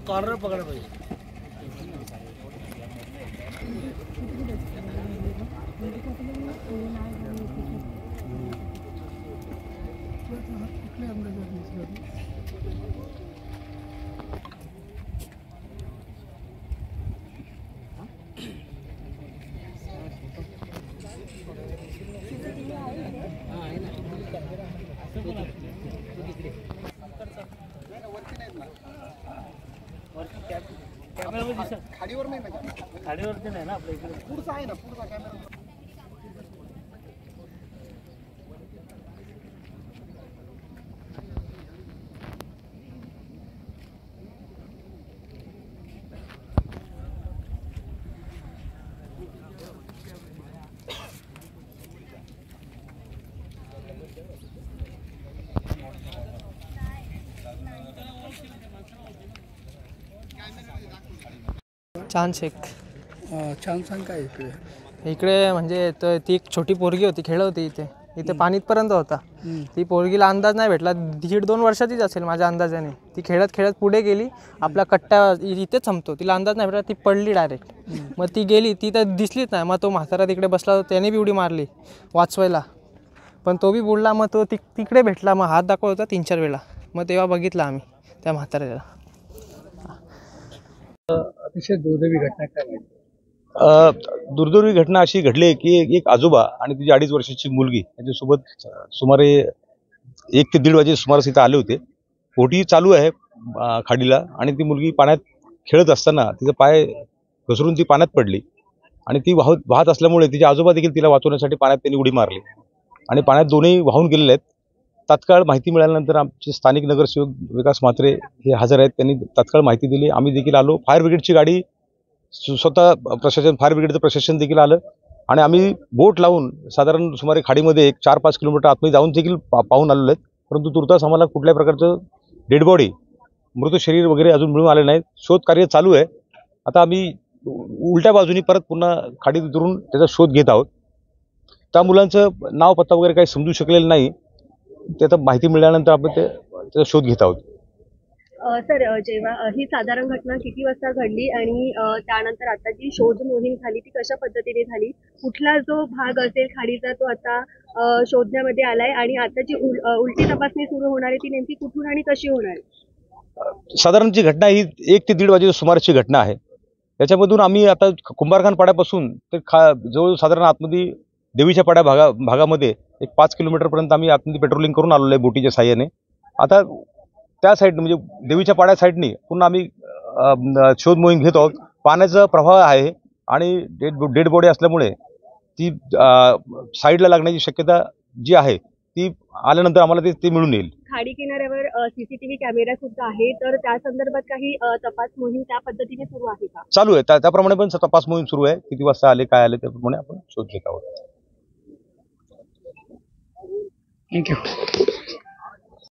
Corner पकड़ा पाहिजे. खाडीवर नाही ना, खाडीवरती नाही ना आपल्या इकडे. पुढचा आहे ना, पुढचा कॅमेरा. छान शेख. छान सांग काय इकडे म्हणजे ती एक छोटी पोरगी होती, खेळत होती इथे पाणी इथपर्यंत होता. ती पोरगीला अंदाज नाही भेटला, 1.5-2 वर्षाचीच असेल माझ्या अंदाजाने. ती खेळत खेळत पुढे गेली, आपला कट्टा इथेच थांबतो, तिला अंदाज नाही भेटला, ती पडली डायरेक्ट. मग ती गेली, ती तर दिसलीच नाही. मग तो म्हातारा तिकडे बसला होता, त्याने बी उडी मारली वाचवायला, पण तो बी बुडला. मग तो तिकडे भेटला, मग हात दाखवत होता 3-4 वेळा. मग तेव्हा बघितलं आम्ही त्या म्हाताऱ्याला. अतिशय दुर्दैवी घटना काय माहिती? दुर्दैवी घटना अशी घडली की एक आजोबा आणि तिची 2.5 वर्षाची मुलगी यांच्यासोबत सुमारे 1 ते 1.5 वाजे सुमारास इथं आले होते. पोटी चालू आहे खाडीला, आणि ती मुलगी पाण्यात खेळत असताना तिचा पाय घसरून ती पाण्यात पडली, आणि ती वाहत असल्यामुळे तिचे आजोबा देखील तिला वाचवण्यासाठी पाण्यात त्यांनी उडी मारली, आणि पाण्यात दोन्ही वाहून गेलेले आहेत. तात्काळ माहिती मिळाल्यानंतर आमचे स्थानिक नगरसेवक विकास म्हात्रे हे हजर आहेत. त्यांनी तात्काळ माहिती दिली. आम्ही देखील आलो. फायर ब्रिगेडची गाडी स्वतः प्रशासन, फायर ब्रिगेडचं प्रशासन देखील आलं, आणि आम्ही बोट लावून साधारण सुमारे खाडीमध्ये 4-5 किलोमीटर आतमध्ये जाऊन देखील पाहून आलेलो आहेत. परंतु तुर्तास आम्हाला कुठल्याही प्रकारचं डेड बॉडी, मृत शरीर वगैरे अजून मिळून आले नाहीत. शोध कार्य चालू आहे. आता आम्ही उलट्या बाजूनी परत पुन्हा खाडीत उतरून त्याचा शोध घेत आहोत. त्या मुलांचं नाव पत्ता वगैरे काही समजू शकलेलं नाही. ते आता माहिती मिळाल्यानंतर आपण त्याचा शोध घेत आहोत. सर, जेव्हा ही साधारण घटना किती वाजता घडली आणि त्यानंतर आता जी शोध मोहीम झाली ती कशा पद्धतीने झाली? कुठला जो भाग असेल खाडीचा तो आता शोधण्यामध्ये आलाय, आणि आता जी उलटी तपासणी सुरू होणार आहे ती नेमकी कुठून आणि कशी होणार आहे? साधारण जी घटना ही 1 ते 1.5 वाजेच्या सुमाराची घटना आहे. त्याच्यामधून आम्ही आता कुंभारखान पाड्यापासून ते जवळ साधारण आतमध्ये देवीच्या पाड्या भागामध्ये एक 5 किलोमीटरपर्यंत आम्ही आतमध्ये पेट्रोलिंग करून आलेलो आहे बोटीच्या साह्याने. आता त्या साईड म्हणजे देवीच्या पाड्या साईडनी पुन्हा आम्ही शोध मोहीम घेत आहोत. पाण्याचा प्रवाह आहे आणि डेड बॉडी असल्यामुळे ती साईडला लागण्याची शक्यता जी आहे ती आल्यानंतर आम्हाला ते मिळून येईल. खाडी किनाऱ्यावर सीसीटीव्ही कॅमेरा सुद्धा आहे, तर त्या संदर्भात काही तपास मोहीम त्या पद्धतीने सुरू आहे का? चालू आहे. त्याप्रमाणे पण तपास मोहीम सुरू आहे. किती वाजता आले, काय आले, त्याप्रमाणे आपण शोध घेत आहोत. थँक्यू.